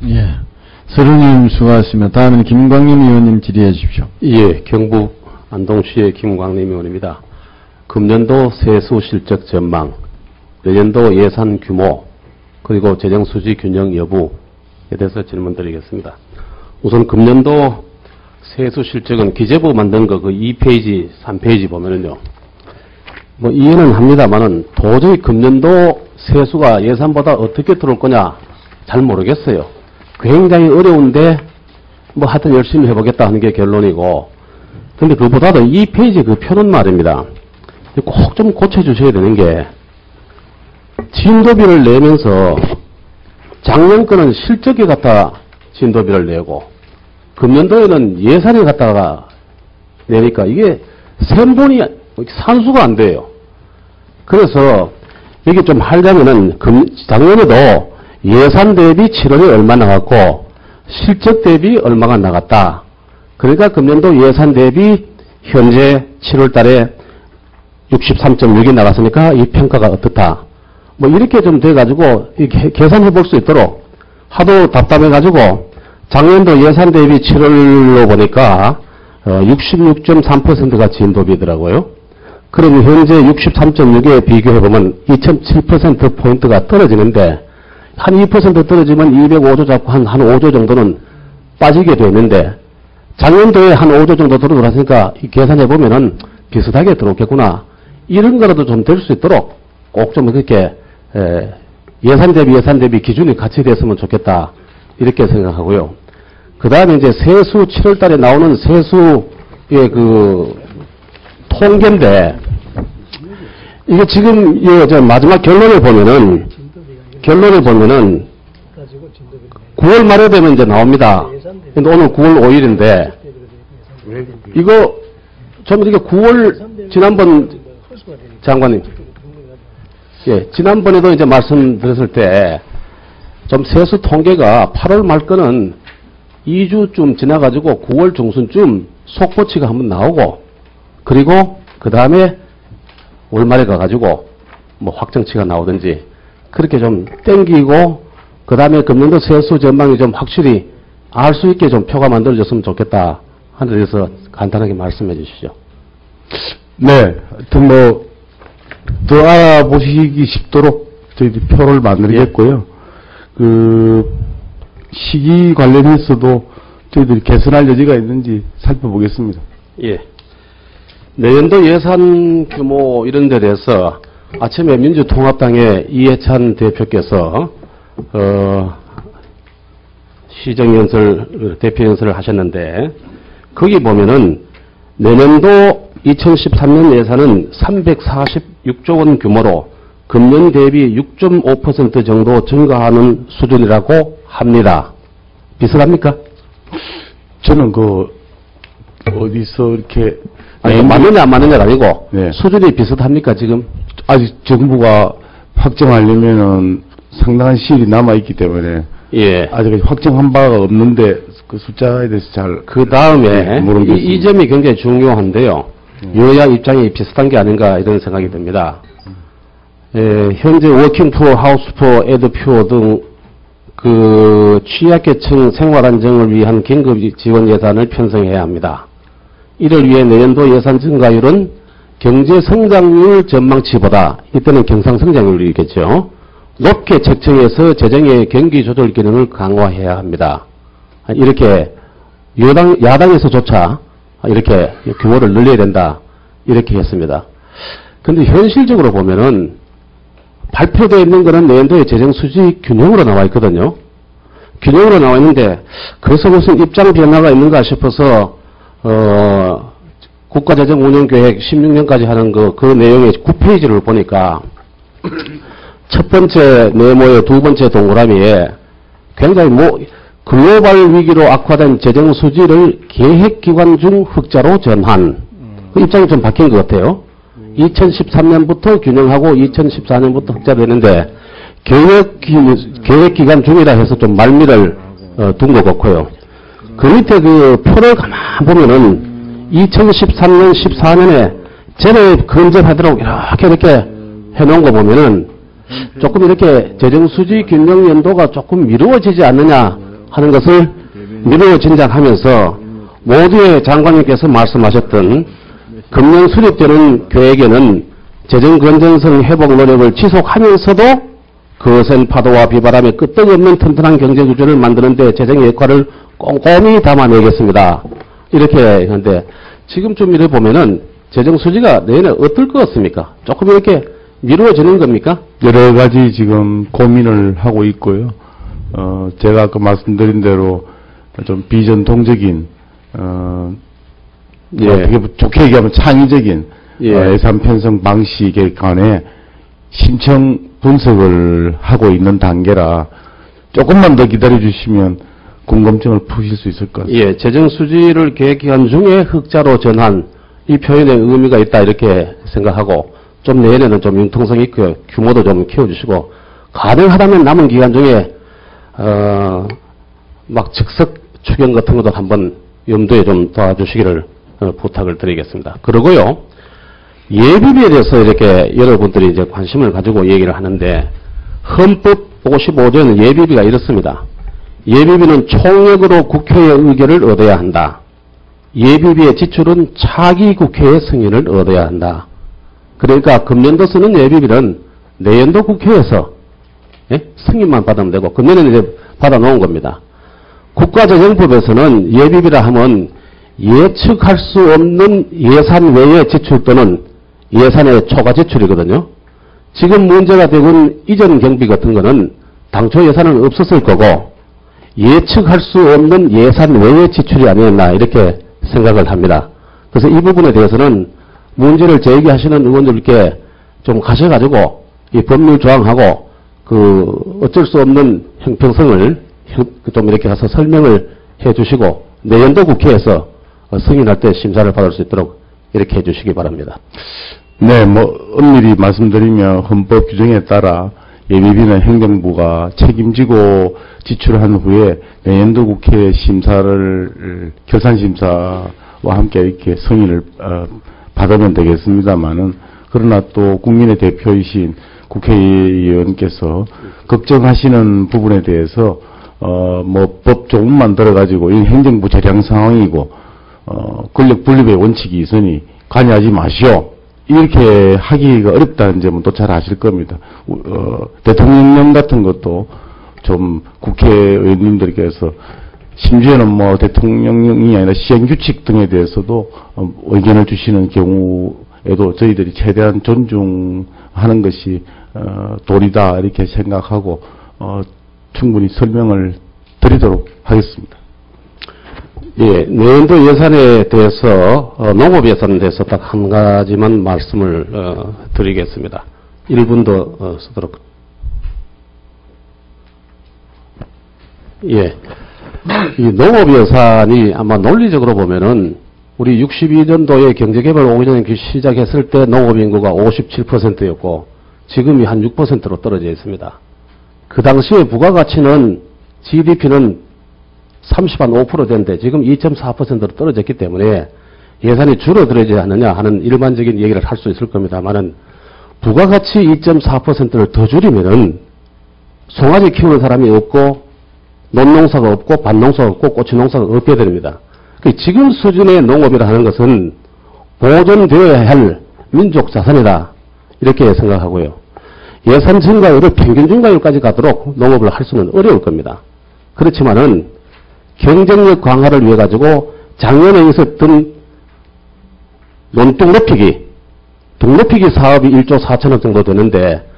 예. 서른님 수고하셨습니다. 다음은 김광림 의원님 질의해 주십시오. 예, 경북 안동시의 김광림 의원입니다. 금년도 세수 실적 전망, 내년도 예산 규모, 그리고 재정 수지 균형 여부에 대해서 질문드리겠습니다. 우선 금년도 세수 실적은 기재부 만든 거 그 2페이지, 3페이지 보면은요, 뭐 이해는 합니다만은 도저히 금년도 세수가 예산보다 어떻게 들어올 거냐 잘 모르겠어요. 굉장히 어려운데 뭐 하여튼 열심히 해보겠다 하는 게 결론이고, 근데 그보다도 2페이지 그 표는 말입니다. 꼭 좀 고쳐주셔야 되는 게, 진도비를 내면서 작년 거는 실적에 갖다 진도비를 내고 금년도에는 예산에 갖다가 내니까 이게 셈본이 산수가 안 돼요. 그래서 이게 좀 하려면은 작년에도 예산 대비 7월에 얼마 나갔고 실적 대비 얼마가 나갔다. 그러니까 금년도 예산 대비 현재 7월 달에 63.6이 나갔으니까 이 평가가 어떻다. 뭐 이렇게 좀 돼가지고 계산해 볼 수 있도록, 하도 답답해가지고 작년도 예산 대비 7월로 보니까 66.3%가 진도비더라고요. 그러면 현재 63.6에 비교해보면 2.7%포인트가 떨어지는데, 한 2% 떨어지면 205조 잡고 한 5조 정도는 빠지게 되는데, 작년도에 한 5조 정도 들어갔으니까 계산해보면은 비슷하게 들어오겠구나. 이런 거라도 좀 될 수 있도록 꼭 좀 그렇게 예산 대비 기준이 같이 됐으면 좋겠다. 이렇게 생각하고요. 그 다음에 이제 세수 7월 달에 나오는 세수의 그 통계인데, 이게 지금 마지막 결론을 보면은 9월 말에 되면 이제 나옵니다. 근데 오늘 9월 5일인데, 이거 좀 이렇게 9월 지난번 장관님, 예, 지난번에도 이제 말씀드렸을 때 좀 세수 통계가 8월 말 거는 2주쯤 지나가지고 9월 중순쯤 속보치가 한번 나오고, 그리고 그 다음에 월말에 가가지고 뭐 확정치가 나오든지 그렇게 좀 땡기고, 그 다음에 금년도 세수 전망이 좀 확실히 알 수 있게 좀 표가 만들어졌으면 좋겠다 하는 데서 간단하게 말씀해 주시죠. 네, 하여튼 뭐 더 알아보시기 쉽도록 저희들이 표를 만들겠고요. 그 시기 관련해서도 저희들이 개선할 여지가 있는지 살펴보겠습니다. 예. 내년도 예산 규모 이런 데 대해서 아침에 민주통합당의 이해찬 대표께서 시정연설, 대표연설을 하셨는데, 거기 보면은 내년도 2013년 예산은 346조 원 규모로 금년 대비 6.5% 정도 증가하는 수준이라고 합니다. 비슷합니까? 저는 어디서 이렇게. 아니, 맞느냐 안 맞느냐가 아니고, 네. 수준이 비슷합니까, 지금? 아직 정부가 확정하려면은 상당한 시일이 남아있기 때문에. 예. 아직 확정한 바가 없는데, 그 숫자에 대해서 잘. 그 다음에, 모르겠습니다. 이 점이 굉장히 중요한데요. 여야 입장이 비슷한 게 아닌가 이런 생각이 듭니다. 현재 워킹 푸어, 하우스 푸어, 에드 푸어 등 그 취약계층 생활 안정을 위한 긴급 지원 예산을 편성해야 합니다. 이를 위해 내년도 예산 증가율은 경제 성장률 전망치보다, 이때는 경상 성장률이겠죠, 높게 책정해서 재정의 경기 조절 기능을 강화해야 합니다. 이렇게 야당에서조차 이렇게 규모를 늘려야 된다, 이렇게 했습니다. 근데 현실적으로 보면은 발표되어 있는 거는 내년도의 재정 수지 균형으로 나와 있거든요. 균형으로 나와 있는데, 그래서 무슨 입장 변화가 있는가 싶어서 국가재정 운영계획 16년까지 하는 그 내용의 9페이지를 보니까 첫 번째 네모의 두 번째 동그라미에 굉장히 글로벌 위기로 악화된 재정 수지를 계획기관 중 흑자로 전환. 그 입장이 좀 바뀐 것 같아요. 2013년부터 균형하고 2014년부터 흑자되는데 계획기간 중이라 해서 좀 말미를 둔 것 같고요. 그 밑에 그 표를 가만 보면은 2013년, 14년에 전에 건전하도록 이렇게 해놓은 거 보면은 조금 이렇게 재정수지 균형 연도가 조금 미루어지지 않느냐 하는 것을 미루어진작하면서 모두의 장관님께서 말씀하셨던 금년 수립되는 계획에는 재정 건전성 회복 노력을 지속하면서도 거센 파도와 비바람에 끄떡없는 튼튼한 경제 구조를 만드는 데 재정의 역할을 꼼꼼히 담아내겠습니다. 이렇게 하는데 지금쯤 이래 보면은 재정 수지가 내년에 어떨 것 같습니까? 조금 이렇게 미루어지는 겁니까? 여러 가지 지금 고민을 하고 있고요. 제가 아까 말씀드린 대로 좀 비전통적인, 예. 어떻게 좋게 얘기하면 창의적인 예. 예산 편성 방식에 관해 신청 분석을 하고 있는 단계라 조금만 더 기다려 주시면 궁금증을 푸실 수 있을 것 같습니다. 예, 재정 수지를 계획 기간 중에 흑자로 전환, 이 표현에 의미가 있다 이렇게 생각하고 좀 내년에는 좀 융통성 있고 규모도 좀 키워주시고 가능하다면 남은 기간 중에 막 즉석 추경 같은 것도 한번 염두에 좀 도와주시기를 부탁을 드리겠습니다. 그리고요, 예비비에 대해서 이렇게 여러분들이 이제 관심을 가지고 얘기를 하는데 헌법 55조에는 예비비가 이렇습니다. 예비비는 총액으로 국회의 의결을 얻어야 한다. 예비비의 지출은 차기 국회의 승인을 얻어야 한다. 그러니까 금년도 쓰는 예비비는 내년도 국회에서 승인만 받으면 되고 금년에는 이제 받아놓은 겁니다. 국가재정법에서는 예비비라 하면 예측할 수 없는 예산 외의 지출 또는 예산의 초과 지출이거든요. 지금 문제가 되고 이전 경비 같은 거는 당초 예산은 없었을 거고 예측할 수 없는 예산 외의 지출이 아니었나 이렇게 생각을 합니다. 그래서 이 부분에 대해서는 문제를 제기하시는 의원들께 좀 가셔가지고 이 법률 조항하고 그 어쩔 수 없는 형평성을 좀 이렇게 가서 설명을 해 주시고 내년도 국회에서 승인할 때 심사를 받을 수 있도록 이렇게 해 주시기 바랍니다. 네, 엄밀히 말씀드리면 헌법 규정에 따라 예비비는 행정부가 책임지고 지출한 후에 내년도 국회 심사를 결산심사와 함께 이렇게 승인을 받으면 되겠습니다만은 그러나 또 국민의 대표이신 국회의원께서 걱정하시는 부분에 대해서 법 조문만 들어가지고 이 행정부 재량 상황이고 권력 분립의 원칙이 있으니 관여하지 마시오. 이렇게 하기가 어렵다는 점은 또 잘 아실 겁니다. 대통령령 같은 것도 좀 국회의원님들께서 심지어는 대통령령이 아니라 시행규칙 등에 대해서도 의견을 주시는 경우에도 저희들이 최대한 존중하는 것이 도리다 이렇게 생각하고 충분히 설명을 드리도록 하겠습니다. 예, 내년도 예산에 대해서 농업 예산에 대해서 딱 한 가지만 말씀을 드리겠습니다. 1분 더 쓰도록. 예, 이 농업 예산이 아마 논리적으로 보면은 우리 62년도에 경제개발 5개년 시작했을 때 농업 인구가 57%였고 지금이 한 6%로 떨어져 있습니다. 그 당시에 부가가치는 GDP는 30한 5% 되는데 지금 2.4%로 떨어졌기 때문에 예산이 줄어들지 않느냐 하는 일반적인 얘기를 할 수 있을 겁니다만은 부가가치 2.4%를 더 줄이면은 송아지 키우는 사람이 없고 논농사가 없고 밭농사가 없고 고추농사가 없게 됩니다. 지금 수준의 농업이라 하는 것은 보존되어야 할 민족 자산이다 이렇게 생각하고요. 예산 증가율을 평균 증가율까지 가도록 농업을 할 수는 어려울 겁니다. 그렇지만은 경쟁력 강화를 위해 가지고 작년에 있었던 논둑 높이기, 둑 높이기 사업이 1조 4천억 정도 되는데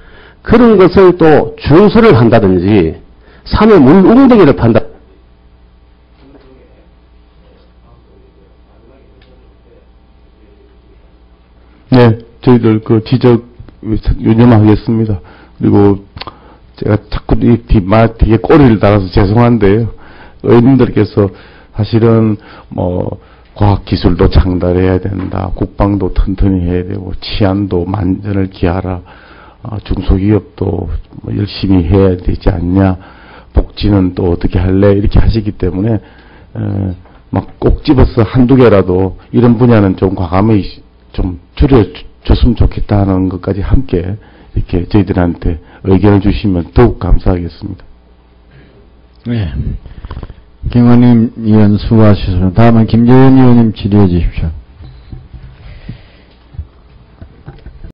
그런 것을 또 준수를 한다든지 산에 물 웅덩이를 판다. 네, 저희들 그 지적 유념하겠습니다. 그리고 제가 자꾸 이 뒤에 꼬리를 달아서 죄송한데요. 의원님들께서 사실은 과학기술도 장달해야 된다. 국방도 튼튼히 해야 되고 치안도 만전을 기하라. 중소기업도 열심히 해야 되지 않냐. 복지는 또 어떻게 할래. 이렇게 하시기 때문에 막 꼭 집어서 한두 개라도 이런 분야는 좀 과감히 좀 줄여줬으면 좋겠다는 것까지 함께 이렇게 저희들한테 의견을 주시면 더욱 감사하겠습니다. 네. 김관림 의원 수고하셨습니다. 다음은 김재현 의원님 질의해 주십시오.